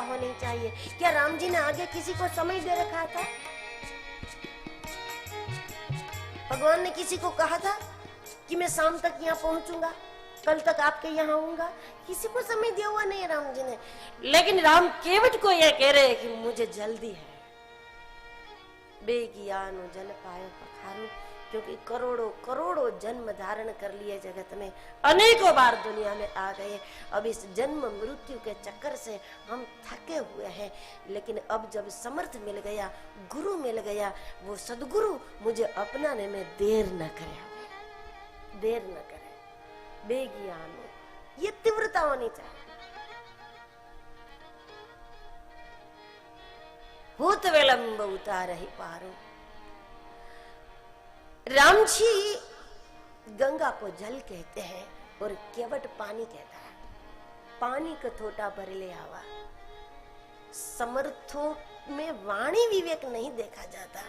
होनी चाहिए। क्या राम जी ने आगे किसी को समय दे रखा था? भगवान ने किसी को कहा था कि मैं शाम तक यहाँ पहुंचूंगा, कल तक आपके यहाँ आऊंगा? किसी को समय दिया हुआ नहीं है राम जी ने। लेकिन राम केवट को यह कह रहे हैं कि मुझे जल्दी है। बेगियानो जल पायो पखारो, क्योंकि करोड़ों करोड़ों जन्म धारण कर लिए जगत में, अनेकों बार दुनिया में आ गए। अब इस जन्म मृत्यु के चक्कर से हम थके हुए हैं। लेकिन अब जब समर्थ मिल गया, गुरु मिल गया, वो सदगुरु मुझे अपनाने में देर न करे, देर न करे। बेगियानो, ये तीव्रता होनी चाहिए। भूत विलंब उतार ही पारो। राम जी गंगा को जल कहते हैं और केवट पानी कहता है। पानी का थोटा भर ले आवा। समर्थों में वाणी विवेक नहीं देखा जाता,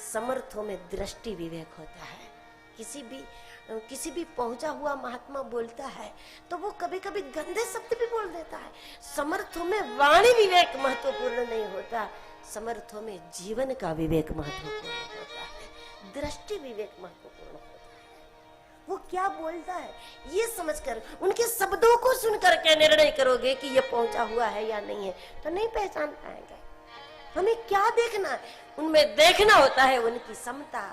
समर्थों में दृष्टि विवेक होता है। किसी भी पहुंचा हुआ महात्मा बोलता है तो वो कभी कभी गंदे शब्द भी बोल देता है। समर्थों में वाणी विवेक महत्वपूर्ण नहीं होता, समर्थों में जीवन का विवेक महत्वपूर्ण होता है, दृष्टि विवेक महत्वपूर्ण होता है। वो क्या बोलता है ये समझकर, उनके शब्दों को सुनकर के निर्णय करोगे कि ये पहुंचा हुआ है या नहीं है, तो नहीं पहचान पाएंगे। हमें क्या देखना है? उनमें देखना होता है उनकी समता,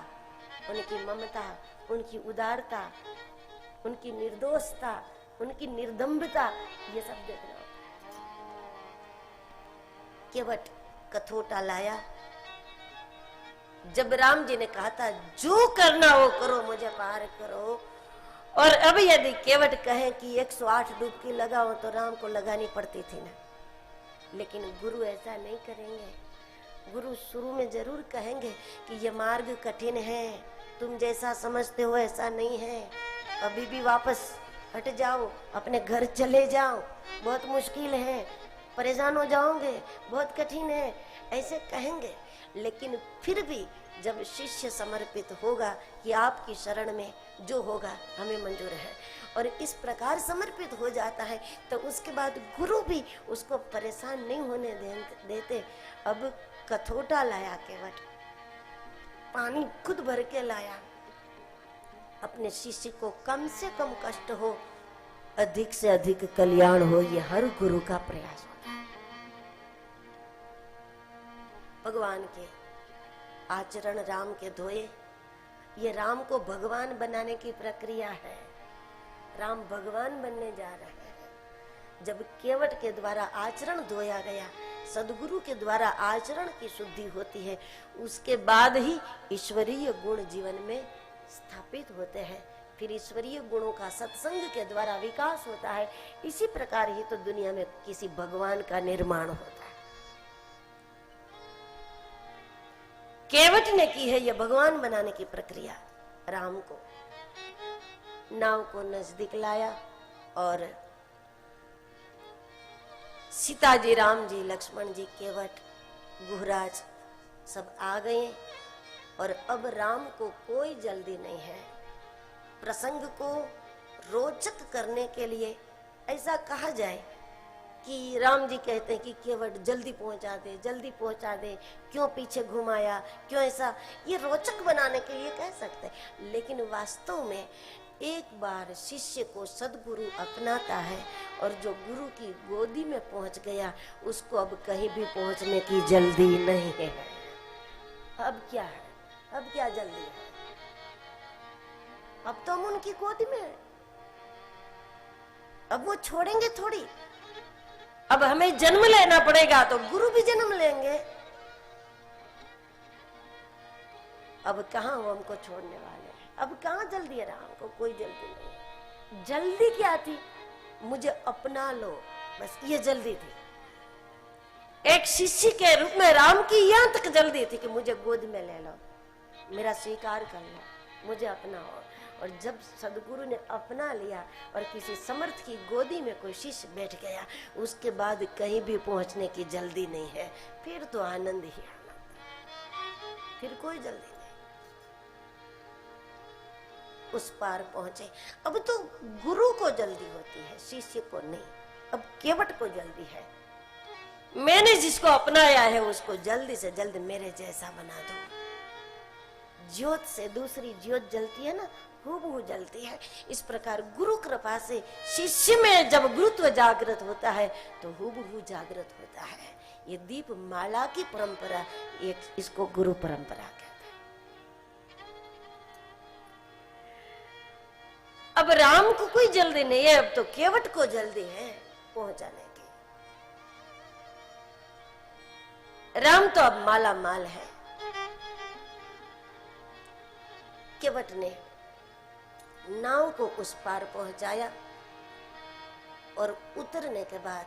उनकी ममता, उनकी उदारता, उनकी निर्दोषता, उनकी निर्दम्बता, ये सब देखना होता है। केवट कथोटा लाया। जब राम जी ने कहा था जो करना वो करो, मुझे पार करो, और अब यदि केवट कहे कि 108 डुबकी लगाओ तो राम को लगानी पड़ती थी ना। लेकिन गुरु ऐसा नहीं करेंगे। गुरु शुरू में जरूर कहेंगे कि ये मार्ग कठिन है, तुम जैसा समझते हो ऐसा नहीं है, अभी भी वापस हट जाओ, अपने घर चले जाओ, बहुत मुश्किल है, परेशान हो जाओगे, बहुत कठिन है, ऐसे कहेंगे। लेकिन फिर भी जब शिष्य समर्पित होगा कि आपकी शरण में जो होगा हमें मंजूर है, और इस प्रकार समर्पित हो जाता है, तो उसके बाद गुरु भी उसको परेशान नहीं होने देते। अब कथोटा लाया केवट, पानी खुद भर के लाया। अपने शिष्य को कम से कम कष्ट हो, अधिक से अधिक कल्याण हो, ये हर गुरु का प्रयास होता है। भगवान के आचरण राम के धोए, ये राम को भगवान बनाने की प्रक्रिया है। राम भगवान बनने जा रहे हैं। जब केवट के द्वारा आचरण धोया गया, सदगुरु के द्वारा आचरण की शुद्धि होती है, उसके बाद ही ईश्वरीय गुण जीवन में स्थापित होते हैं। फिर ईश्वरीय गुणों का सत्संग के द्वारा विकास होता है। इसी प्रकार ही तो दुनिया में किसी भगवान का निर्माण होता है। केवट ने की है यह भगवान बनाने की प्रक्रिया। राम को नाव को नजदीक लाया और सीता जी, राम जी, लक्ष्मण जी, केवट, गुहराज सब आ गए। और अब राम को कोई जल्दी नहीं है। प्रसंग को रोचक करने के लिए ऐसा कहा जाए कि राम जी कहते हैं कि केवट जल्दी पहुंचा दे, जल्दी पहुंचा दे, क्यों पीछे घुमाया, क्यों ऐसा, ये रोचक बनाने के लिए कह सकते हैं। लेकिन वास्तव में एक बार शिष्य को सदगुरु अपनाता है और जो गुरु की गोदी में पहुंच गया, उसको अब कहीं भी पहुंचने की जल्दी नहीं है। अब क्या है, अब क्या जल्दी है? अब तो हम उनकी गोदी में हैं। अब वो छोड़ेंगे थोड़ी। अब हमें जन्म लेना पड़ेगा तो गुरु भी जन्म लेंगे। अब कहाँ वो हमको छोड़ने वाले हैं? अब कहाँ जल्दी है राम को? कोई जल्दी नहीं। जल्दी क्या थी? मुझे अपना लो, बस ये जल्दी थी। एक शिष्य के रूप में राम की यहाँ तक जल्दी थी कि मुझे गोद में ले लो, मेरा स्वीकार कर लो, मुझे अपनाओ। और जब सदगुरु ने अपना लिया और किसी समर्थ की गोदी में कोई शिष्य बैठ गया, उसके बाद कहीं भी पहुंचने की जल्दी नहीं है। फिर तो आनंद ही आनंद, फिर कोई जल्दी नहीं। उस पार पहुंचे। अब तो गुरु को जल्दी होती है, शिष्य को नहीं। अब केवट को जल्दी है। मैंने जिसको अपनाया है उसको जल्दी से जल्द मेरे जैसा बना दो। ज्योत से दूसरी ज्योत जलती है ना, हूबहू जलती है। इस प्रकार गुरु कृपा से शिष्य में जब गुरुत्व जागृत होता है तो हूबहू जागृत होता है। ये दीप माला की परंपरा, इसको गुरु परंपरा कहते हैं। अब राम को कोई जल्दी नहीं है, अब तो केवट को जल्दी है पहुंचाने की। राम तो अब माला माल है। केवट ने नाव को उस पार पहुंचाया और उतरने के बाद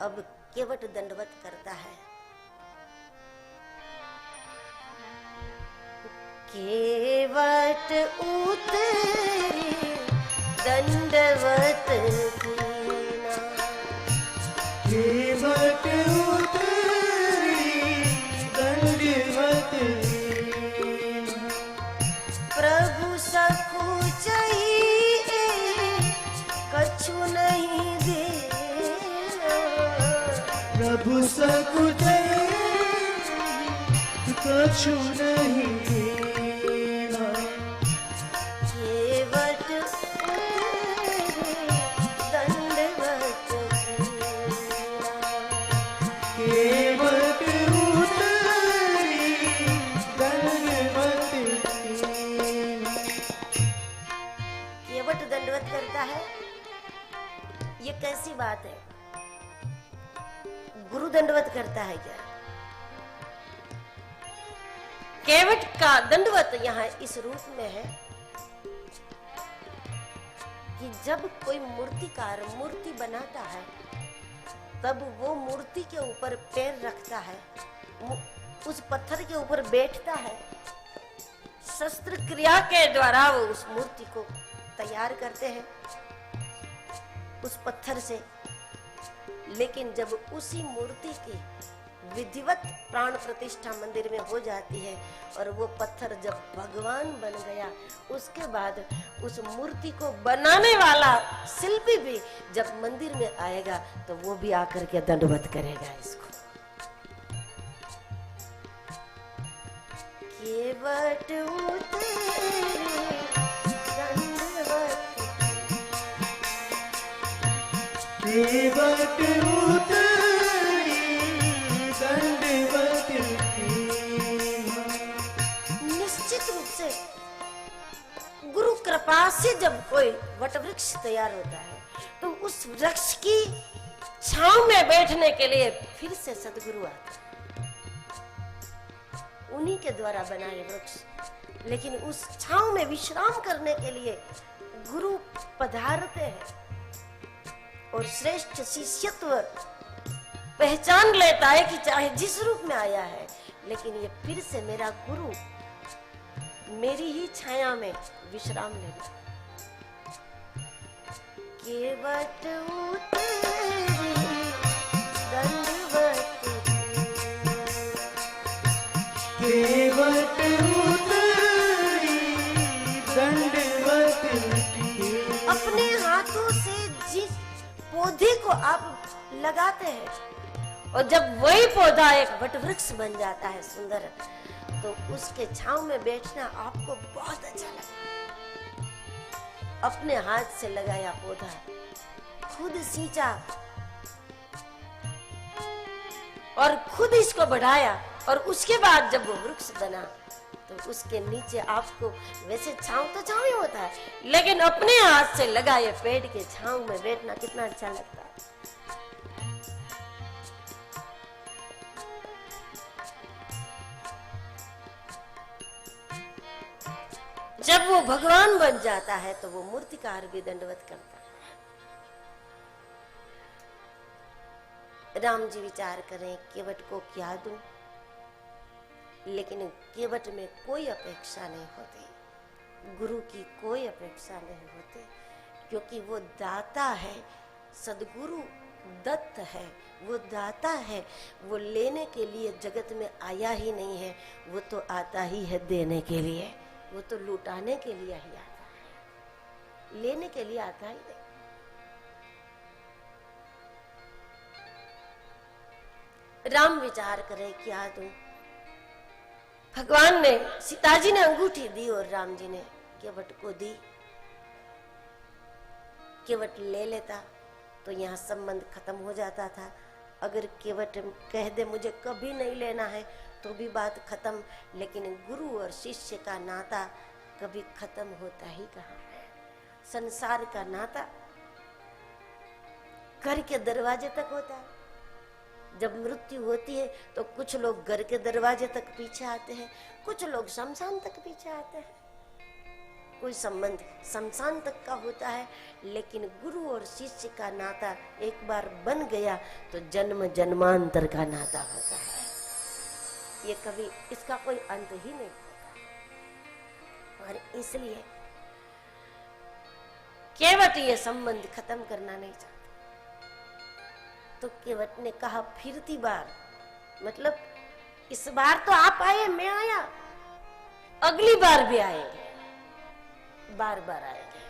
अब केवट दंडवत करता है। केवट उतरी दंडवत कीना, केवट उतरी दंडवत कीना, प्रभु सखु चाहिए कछु नहीं देना, प्रभु सखु कछु नहीं देना, केवट उतरी दंडवत कीना, केवट उतरी दंडवत कीना। केवट दंडवत करता है, ये कैसी बात है? गुरु दंडवत करता है क्या? केवट का दंडवत यहाँ इस रूप में है कि जब कोई मूर्तिकार मूर्ति बनाता है तब वो मूर्ति के ऊपर पैर रखता है, उस पत्थर के ऊपर बैठता है, शस्त्र क्रिया के द्वारा वो उस मूर्ति को तैयार करते हैं उस पत्थर से। लेकिन जब उसी मूर्ति की विधिवत प्राण प्रतिष्ठा मंदिर में हो जाती है और वो पत्थर जब भगवान बन गया, उसके बाद उस मूर्ति को बनाने वाला शिल्पी भी जब मंदिर में आएगा तो वो भी आकर के दंडवत करेगा इसको। केवट उतरी दंडवत, केवट उतरी दंडवत कीना। निश्चित रूप से गुरु कृपा से जब कोई वटवृक्ष तैयार होता है तो उस वृक्ष की छांव में बैठने के लिए फिर से सदगुरु आते हैं, उन्हीं के द्वारा बनाए वृक्ष। लेकिन उस छांव में विश्राम करने के लिए गुरु पधारते हैं और श्रेष्ठ शिष्यत्व पहचान लेता है कि चाहे जिस रूप में आया है लेकिन ये फिर से मेरा गुरु मेरी ही छाया में विश्राम लेगा। केवट उतरी दंडवत केवट उतरी दंडवत कीना। अपने हाथों से जिस पौधे को आप लगाते हैं और जब वही पौधा एक वटवृक्ष बन जाता है सुंदर, तो उसके छांव में बैठना आपको बहुत अच्छा लगता। अपने हाथ से लगाया पौधा, खुद सींचा और खुद इसको बढ़ाया और उसके बाद जब वो वृक्ष बना तो उसके नीचे आपको वैसे छांव तो छांव ही होता है, लेकिन अपने हाथ से लगाए पेड़ के छांव में बैठना कितना अच्छा लगता है। जब वो भगवान बन जाता है तो वो मूर्तिकार भी दंडवत करता है। राम जी विचार करें केवट को क्या दूं, लेकिन केवट में कोई अपेक्षा नहीं होती, गुरु की कोई अपेक्षा नहीं होती, क्योंकि वो दाता है, सदगुरु दत्त है, वो दाता है। वो लेने के लिए जगत में आया ही नहीं है, वो तो आता ही है देने के लिए, वो तो लुटाने के लिए ही आता है, लेने के लिए आता ही नहीं। राम विचार करे क्या दूं। भगवान ने, सीताजी ने अंगूठी दी और राम जी ने केवट को दी। केवट ले लेता तो यहाँ संबंध खत्म हो जाता था। अगर केवट कह दे मुझे कभी नहीं लेना है तो भी बात खत्म, लेकिन गुरु और शिष्य का नाता कभी खत्म होता ही कहाँ है। संसार का नाता घर के दरवाजे तक होता है। जब मृत्यु होती है तो कुछ लोग घर के दरवाजे तक पीछे आते हैं, कुछ लोग शमशान तक पीछे आते हैं। कोई संबंध शमशान तक का होता है, लेकिन गुरु और शिष्य का नाता एक बार बन गया तो जन्म जन्मांतर का नाता होता है। ये कभी इसका कोई अंत ही नहीं होता। और इसलिए केवट ये संबंध खत्म करना नहीं चाहता। तो केवट ने कहा फिरती बार, मतलब इस बार तो आप आए, मैं आया, अगली बार भी आएंगे, बार बार आएंगे।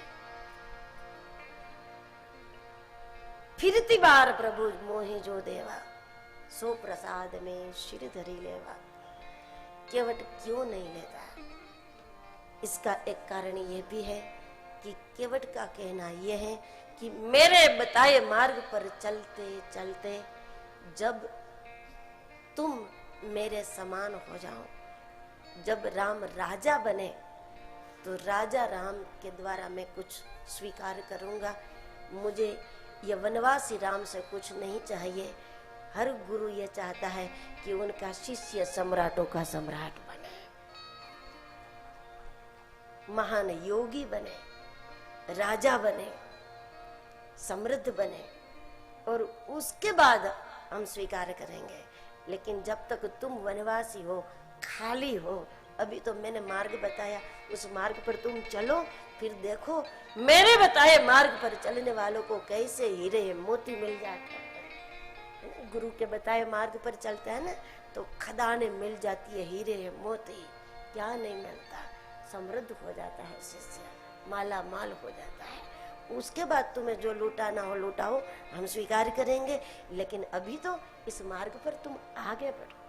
फिरती बार प्रभु मोहि जो देवा, सो प्रसाद में श्री धरी लेवा। केवट क्यों नहीं लेता? इसका एक कारण यह भी है कि केवट का कहना यह है कि मेरे बताए मार्ग पर चलते चलते जब तुम मेरे समान हो जाओ, जब राम राजा बने तो राजा राम के द्वारा मैं कुछ स्वीकार करूंगा। मुझे ये वनवासी राम से कुछ नहीं चाहिए। हर गुरु ये चाहता है कि उनका शिष्य सम्राटों का सम्राट बने, महान योगी बने, राजा बने, समृद्ध बने, और उसके बाद हम स्वीकार करेंगे। लेकिन जब तक तुम वनवासी हो, खाली हो, अभी तो मैंने मार्ग बताया, उस मार्ग पर तुम चलो, फिर देखो मेरे बताए मार्ग पर चलने वालों को कैसे हीरे मोती मिल जाते हैं। गुरु के बताए मार्ग पर चलता है ना तो खदानें मिल जाती है, हीरे मोती, क्या नहीं मिलता। समृद्ध हो जाता है शिष्य, माला माल हो जाता है। उसके बाद तुम्हें जो लूटाना हो लूटाओ, हम स्वीकार करेंगे, लेकिन अभी तो इस मार्ग पर तुम आगे बढ़ो।